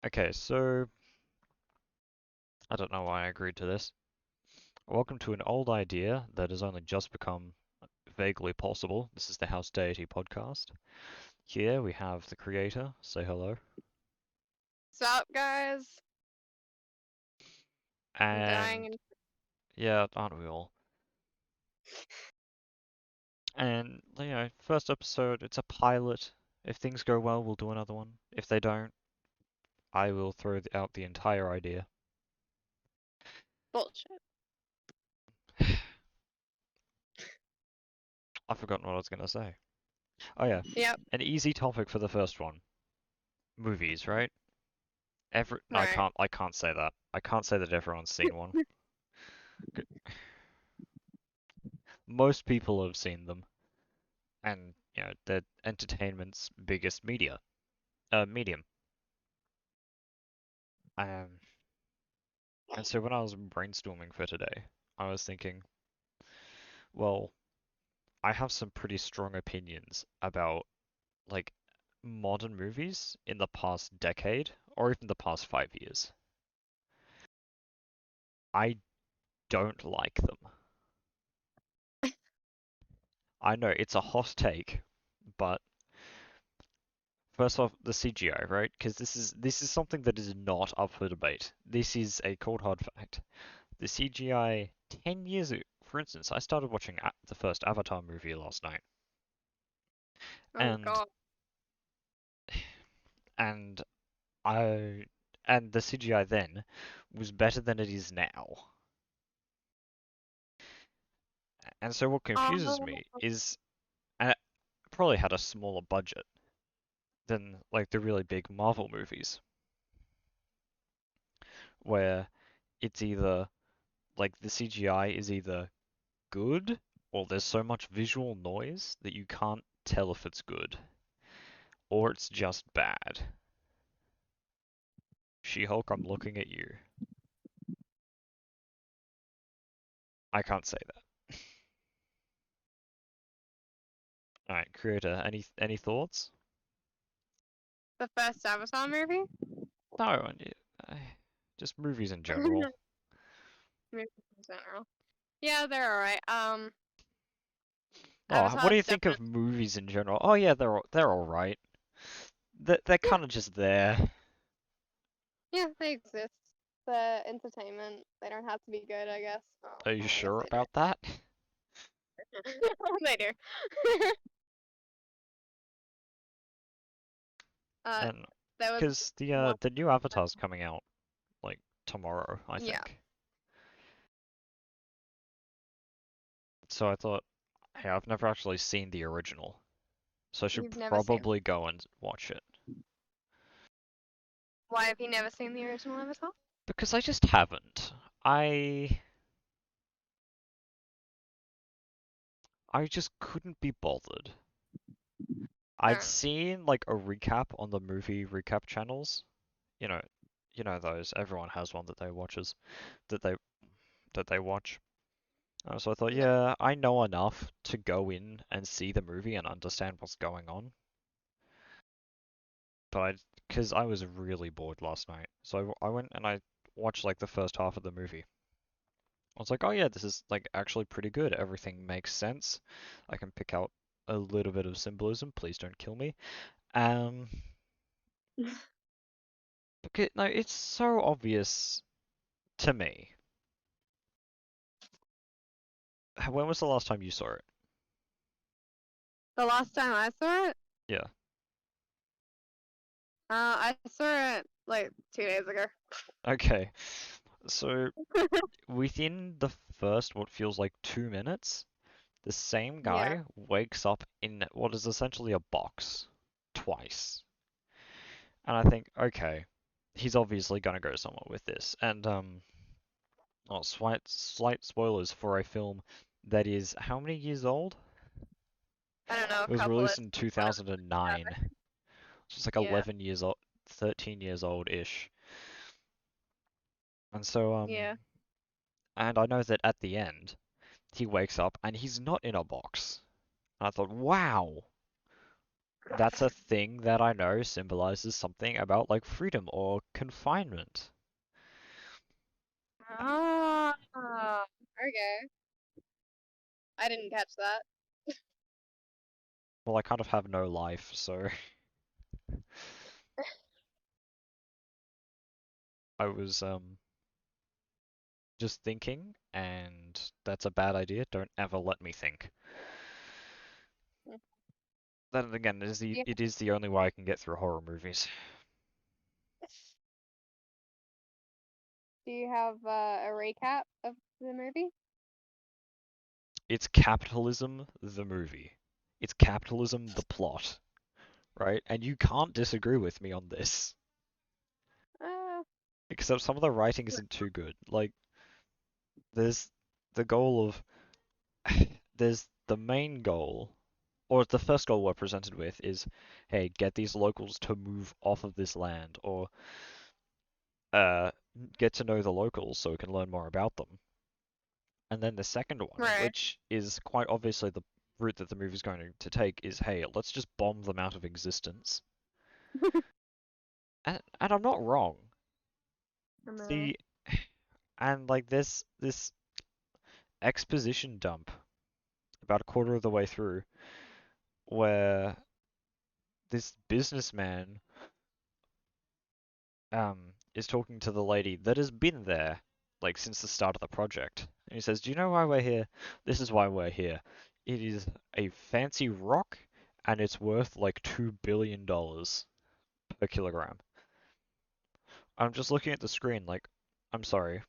Okay, so I don't know why I agreed to this. Welcome to an old idea that has only just become vaguely possible. This is the House Deity podcast. Here we have the creator. Say hello. What's up, guys? I'm dying And and yeah, aren't we all? And first episode, it's a pilot. If things go well, we'll do another one. If they don't, I will throw out the entire idea. bullshit. I've forgotten what I was gonna say. Oh yeah, Yep, an easy topic for the first one. Movies, right? No, I right. can't. I can't say that. I can't say that everyone's seen one. Most people have seen them, and they're entertainment's biggest medium. Um, and so when I was brainstorming for today, I was thinking, well, I have some pretty strong opinions about like modern movies in the past decade or even the past 5 years. I don't like them. I know it's a hot take, but first off, the CGI, right? Because this is something that is not up for debate. This is a cold hard fact. The CGI 10 years ago, for instance, I started watching the first Avatar movie last night, Oh and god. and I and the CGI then was better than it is now. And so what confuses Oh, me is, and it probably had a smaller budget than like the really big Marvel movies, where it's either like the CGI is either good or there's so much visual noise that you can't tell if it's good, or it's just bad. She-Hulk, I'm looking at you. I can't say that. Alright, creator, any thoughts? the first Avatar movie? No, just movies in general. Movies in general. Yeah, they're alright. Oh, what do Avatar's you think of definitely. movies in general? Oh yeah, they're all right. They're Yeah, kind of just there. yeah, they exist. The entertainment. They don't have to be good, I guess. Are you Oh, yes, sure they do. about that? They do. uh, And there was because one. the new Avatar's coming out like tomorrow, I Yeah, think. So I thought, hey, I've never actually seen the original, so I should you've never seen. probably go and watch it. Why have you never seen the original Avatar? Because I just haven't. I I just couldn't be bothered. I'd Oh, seen like a recap on the movie recap channels. You know, you know those. Everyone has one that they watches, that they that they watch. So I thought, yeah. yeah, I know enough to go in and see the movie and understand what's going on. But because I was really bored last night, so I went and I watched like the first half of the movie. I was like, oh yeah, this is like actually pretty good. Everything makes sense. I can pick out a little bit of symbolism. Please don't kill me. Um, because no, it's so obvious to me. When was the last time you saw it? The last time I saw it, Yeah. I saw it like 2 days ago. Okay. So within the first what feels like 2 minutes, the same Yeah. guy wakes up in what is essentially a box twice. And I think, okay, he's obviously gonna go somewhere with this. And oh, slight spoilers for a film that is how many years old? I don't know, It a was couple of released in whatever. 2009. So it's like Yeah. 11 years old, 13 years old-ish. And so Yeah. and I know that at the end he wakes up and he's not in a box. And I thought, wow, that's a thing that I know symbolizes something about like freedom or confinement. Ah, okay. I didn't catch that. Well, I kind of have no life, so I was just thinking, and that's a bad idea. Don't ever let me think. Then again, Yeah. it is the only way I can get through horror movies. Do you have a recap of the movie? It's capitalism, the movie. It's capitalism, the plot, right? And you can't disagree with me on this. Uh, Except some of the writing isn't too good. Like, there's the goal of there's the main goal, or the first goal we're presented with is, hey, get these locals to move off of this land, or uh, get to know the locals so we can learn more about them. And then the second one, right. which is quite obviously the route that the movie's going to take, is, hey, let's just bomb them out of existence. And I'm not wrong. No. See, and like this exposition dump about a quarter of the way through where this businessman is talking to the lady that has been there like since the start of the project. And he says, "Do you know why we're here? This is why we're here. It is a fancy rock and it's worth like $2 billion per kilogram." I'm just looking at the screen like, I'm sorry.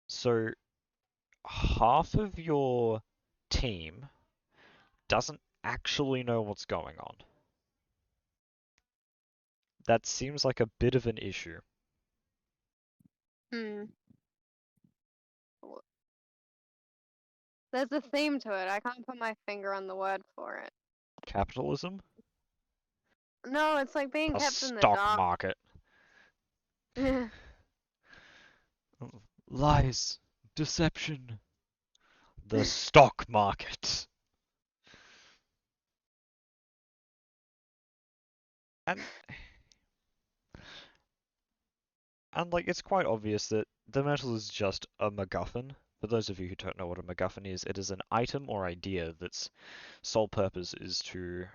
So half of your team doesn't actually know what's going on. That seems like a bit of an issue. Hmm. There's a theme to it. I can't put my finger on the word for it. Capitalism? No, it's like being The kept in the stock dark. market. Lies. Deception. The stock market. And and like it's quite obvious that the metal is just a MacGuffin. For those of you who don't know what a MacGuffin is, it is an item or idea that's sole purpose is to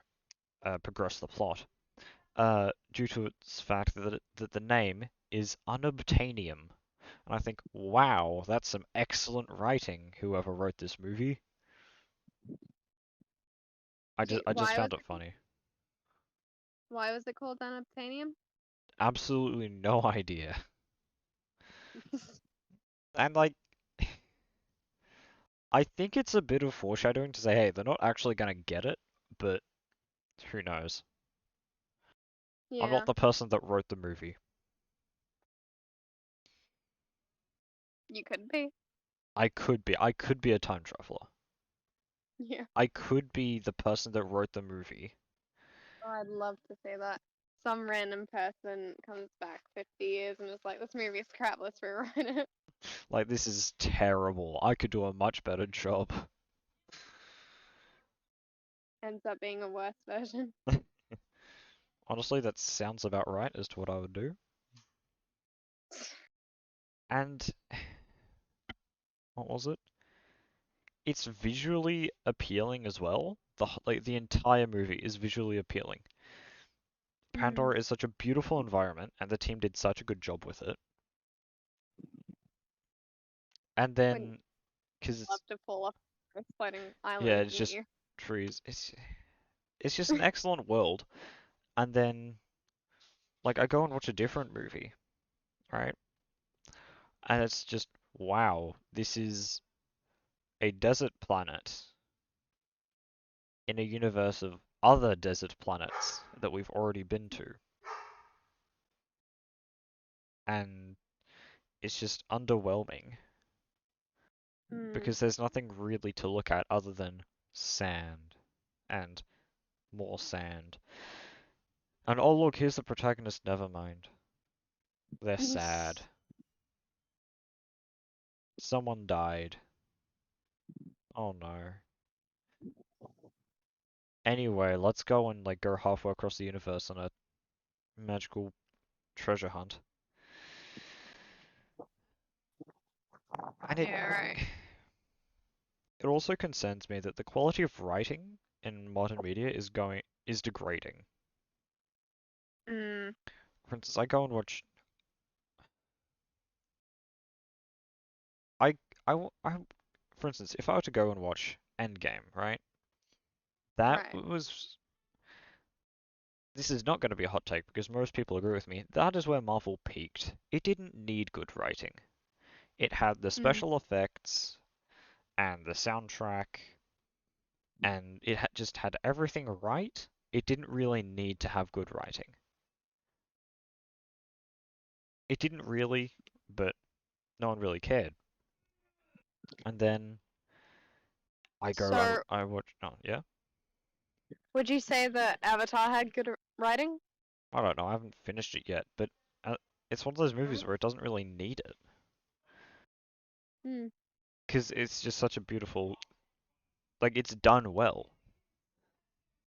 progress the plot. Due to its fact that the name is unobtainium. And I think, wow, that's some excellent writing, whoever wrote this movie. I just Why was found it it? funny. Why was it called unobtainium? Absolutely no idea. And like, I think it's a bit of foreshadowing to say, hey, they're not actually gonna get it, but who knows? I'm not Yeah, the person that wrote the movie. you could be. I could be a time traveler. Yeah. I could be the person that wrote the movie. Oh, I'd love to say that. Some random person comes back 50 years and is like, this movie is crap, let's rewrite it. Like, this is terrible. I could do a much better job. Ends up being a worse version. Honestly, that sounds about right as to what I would do. And what was it? It's visually appealing as well. Like the entire movie is visually appealing. Mm. Pandora is such a beautiful environment, and the team did such a good job with it. And Wouldn't then, because love to fall off a floating yeah, island it's near just you. trees. It's just an excellent world. And then, like, I go and watch a different movie, right? And it's just wow, this is a desert planet in a universe of other desert planets that we've already been to, and it's just underwhelming Mm. because there's nothing really to look at other than sand and more sand. And oh look, here's the protagonist. Never mind. They're sad. Someone died. Oh no. Anyway, let's go and like go halfway across the universe on a magical treasure hunt. And it Yeah, right. it also concerns me that the quality of writing in modern media is degrading. Mm, For instance, I go and watch I I for instance, if I were to go and watch Endgame, right? That right. was This is not going to be a hot take because most people agree with me. That is where Marvel peaked. It didn't need good writing. It had the Mm. special effects and the soundtrack, and just had everything right. It didn't really need to have good writing. It didn't really, but no one really cared. And then So, I watch. Oh yeah, would you say that Avatar had good writing? I don't know. I haven't finished it yet, but it's one of those movies Mm. where it doesn't really need it Mm. because it's just such a beautiful, like it's done well.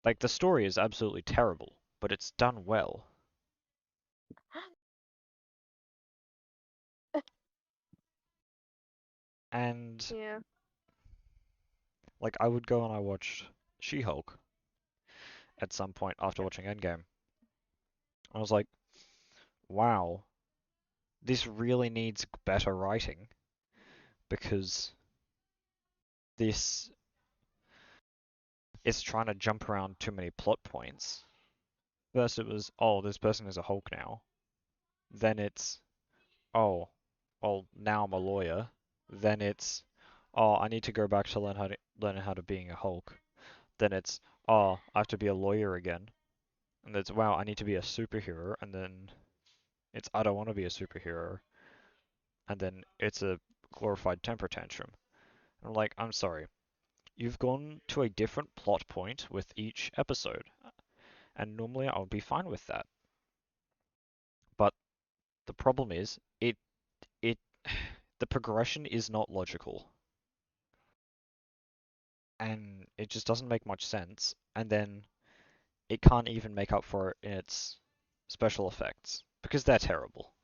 Like the story is absolutely terrible, but it's done well. And Yeah. like I would go and I watched She-Hulk at some point after watching Endgame. I was like, wow, this really needs better writing because this is trying to jump around too many plot points. First it was, oh, this person is a Hulk now. Then it's, oh, well, now I'm a lawyer. Then it's, oh, I need to go back to learn how to being a Hulk. Then it's, oh, I have to be a lawyer again. And it's, wow, I need to be a superhero. And then it's, I don't want to be a superhero. And then it's a glorified temper tantrum. And I'm like, I'm sorry. You've gone to a different plot point with each episode. And normally I would be fine with that. But the problem is, it, the progression is not logical. And it just doesn't make much sense. And then it can't even make up for it in its special effects because they're terrible.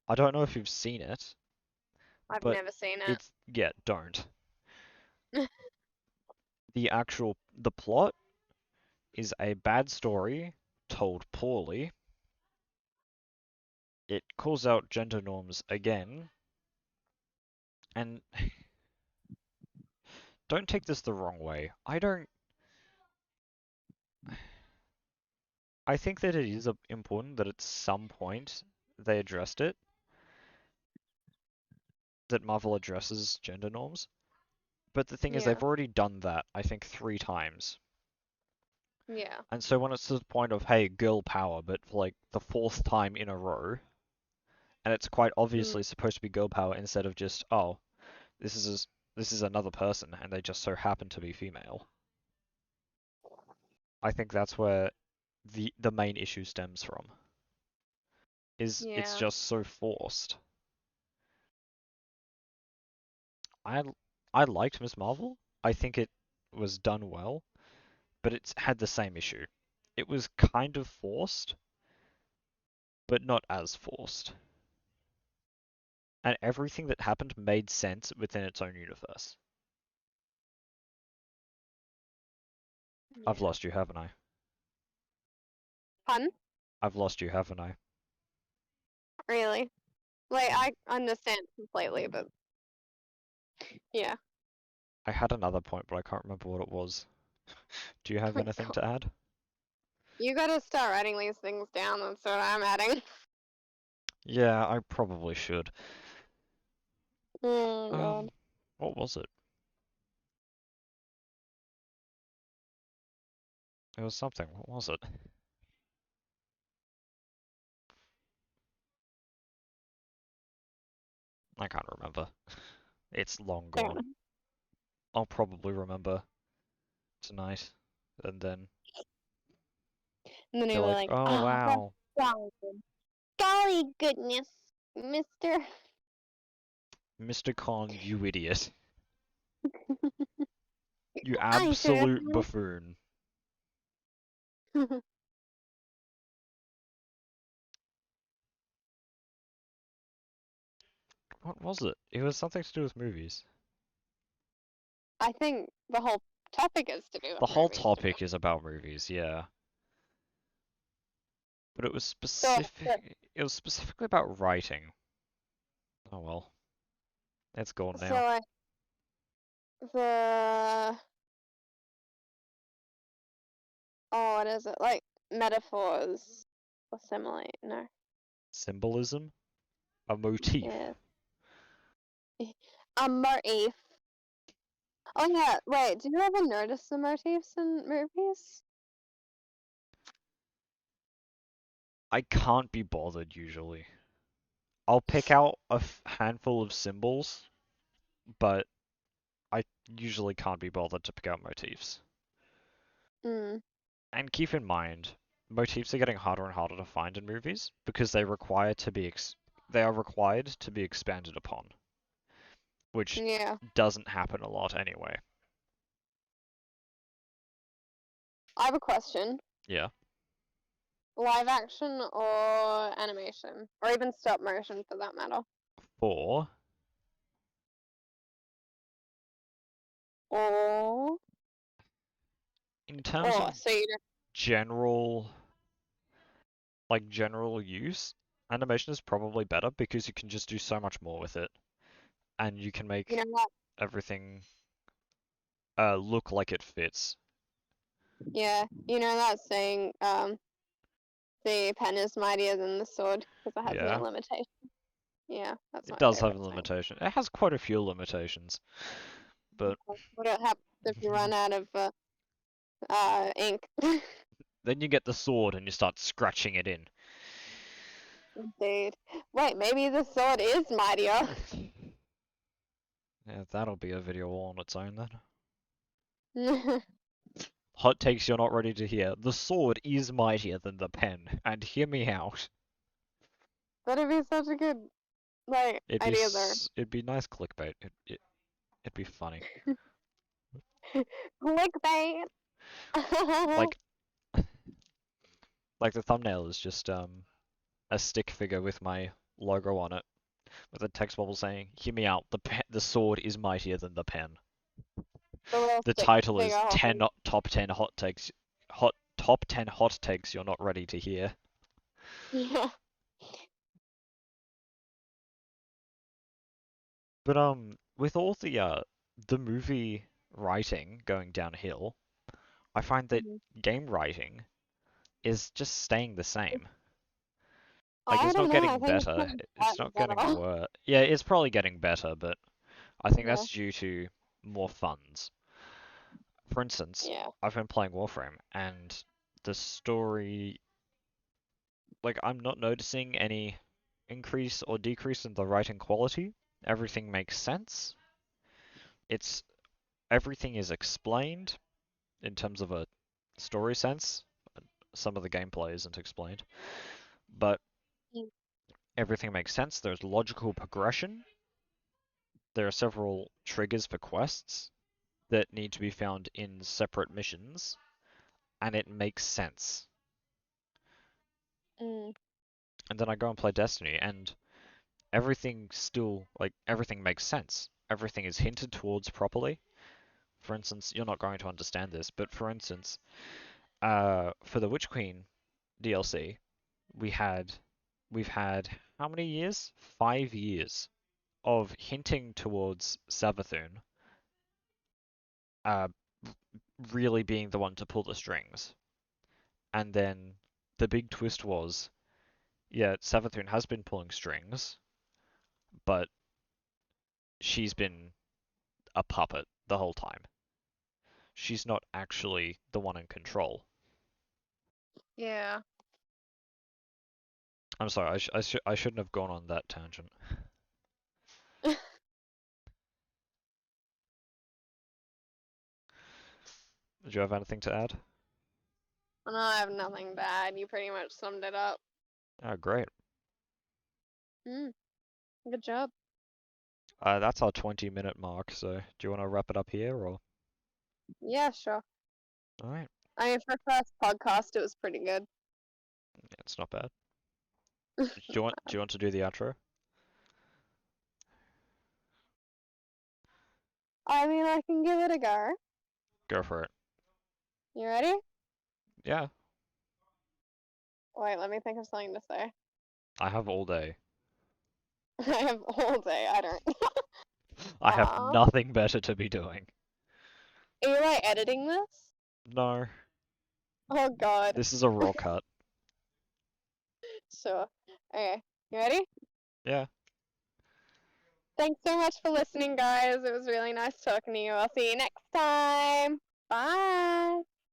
I don't know if you've seen it, I've but never seen it. it's yeah, don't. The plot is a bad story told poorly. It calls out gender norms again, and don't take this the wrong way. I think that it is important that at some point they addressed it, that Marvel addresses gender norms. But the thing is, Yeah. they've already done that, I think, 3 times. Yeah. And so when it's to the point of, hey, girl power, but for like the fourth time in a row, and it's quite Mm. obviously supposed to be girl power instead of just, oh, this is this is another person and they just so happen to be female. I think that's where the main issue stems from. Is it's Yeah. just so forced. I I liked Miss Marvel. I think it was done well, but it's had the same issue. It was kind of forced, but not as forced. And everything that happened made sense within its own universe. I've Yeah. lost you, haven't I? Fun? I've lost you, haven't I? Really? Like, I understand completely, but yeah. I had another point, but I can't remember what it was. Do you have Oh my anything god. to add? You gotta start writing these things down. That's what I'm adding. Yeah, I probably should. Oh god. Um, what was it? It was something. What was it? I can't remember. It's long gone. Damn. I'll probably remember tonight, and then And then be you were like, like, oh oh, that's wow, golly good. Golly goodness, mister. Mr. Khan, you idiot. You Are you serious? absolute buffoon. What was it? It was something to do with movies. I think the whole topic is to do The with whole movies, to be topic is about movies, yeah. But it was honest. specifically about writing. Oh well, it's gone So now. like the what is it? Like metaphors or simile? No. Symbolism? A motif. Yeah. A motif. Oh yeah, wait, do you ever notice the motifs in movies? I can't be bothered usually. I'll pick out a handful of symbols, but I usually can't be bothered to pick out motifs. Mm, And keep in mind, motifs are getting harder and harder to find in movies because they are required to be expanded upon, which yeah. doesn't happen a lot anyway. I have a question. Yeah. Live action or animation? Or even stop motion for that matter. For Or in terms of so you don't general general use, animation is probably better because you can just do so much more with it, and you can you make know what everything look like it fits. yeah, you know that saying, the pen is mightier than the sword because it has no Yeah, limitation. Yeah, that's it my does have a favorite saying. limitation. It has quite a few limitations, but What happens if you run out of ink? then you get the sword and you start scratching it in. Indeed. Wait, maybe the sword is mightier. Yeah, that'll be a video all on its own then. Hot takes you're not ready to hear. The sword is mightier than the pen, and hear me out. That'd be such a good like idea there. It'd be nice clickbait. It'd be funny. Clickbait. Like the thumbnail is just a stick figure with my logo on it, with a text bubble saying, "Hear me out. The sword is mightier than the pen." The little The stick title figure is holding. 10 top 10 hot takes. Top 10 hot takes you're not ready to hear. Yeah. But with all the movie writing going downhill, I find that Mhm. game writing is just staying the same. Like I it's don't not know. I getting think it's better. getting It's slightly not getting better. worse. Yeah, it's probably getting better, but I think Yeah. that's due to more funds. For instance, Yeah. I've been playing Warframe and the story, like I'm not noticing any increase or decrease in the writing quality. Everything makes sense. It's everything is explained in terms of a story sense. Some of the gameplay isn't explained, but Mm. everything makes sense. There's logical progression. There are several triggers for quests that need to be found in separate missions, and it makes sense. Mm. And then I go and play Destiny, and everything makes sense. Everything is hinted towards properly. For instance, you're not going to understand this, but for instance, for the Witch Queen DLC, we had we've had how many years? 5 years of hinting towards Savathun uh, really being the one to pull the strings. And then the big twist was, yeah, Savathun has been pulling strings, but she's been a puppet the whole time. She's not actually the one in control. Yeah. I'm sorry, I shouldn't have gone on that tangent. Did you have anything to add? No, I have nothing bad. You pretty much summed it up. Oh, great. Mm. Good job. That's our 20-minute mark, so do you want to wrap it up here or? Yeah, sure. All right. I mean, for first podcast, it was pretty good. Yeah, it's not bad. Do you want to do the outro? I mean, I can give it a go. Go for it. You ready? Yeah. Wait, let me think of something to say. I have all day. I have all day. I don't. I have Are nothing better to be doing. you like editing this? No. Oh God. This is a raw cut. Sure. Okay. You ready? Yeah. Thanks so much for listening, guys. It was really nice talking to you. I'll see you next time. Bye.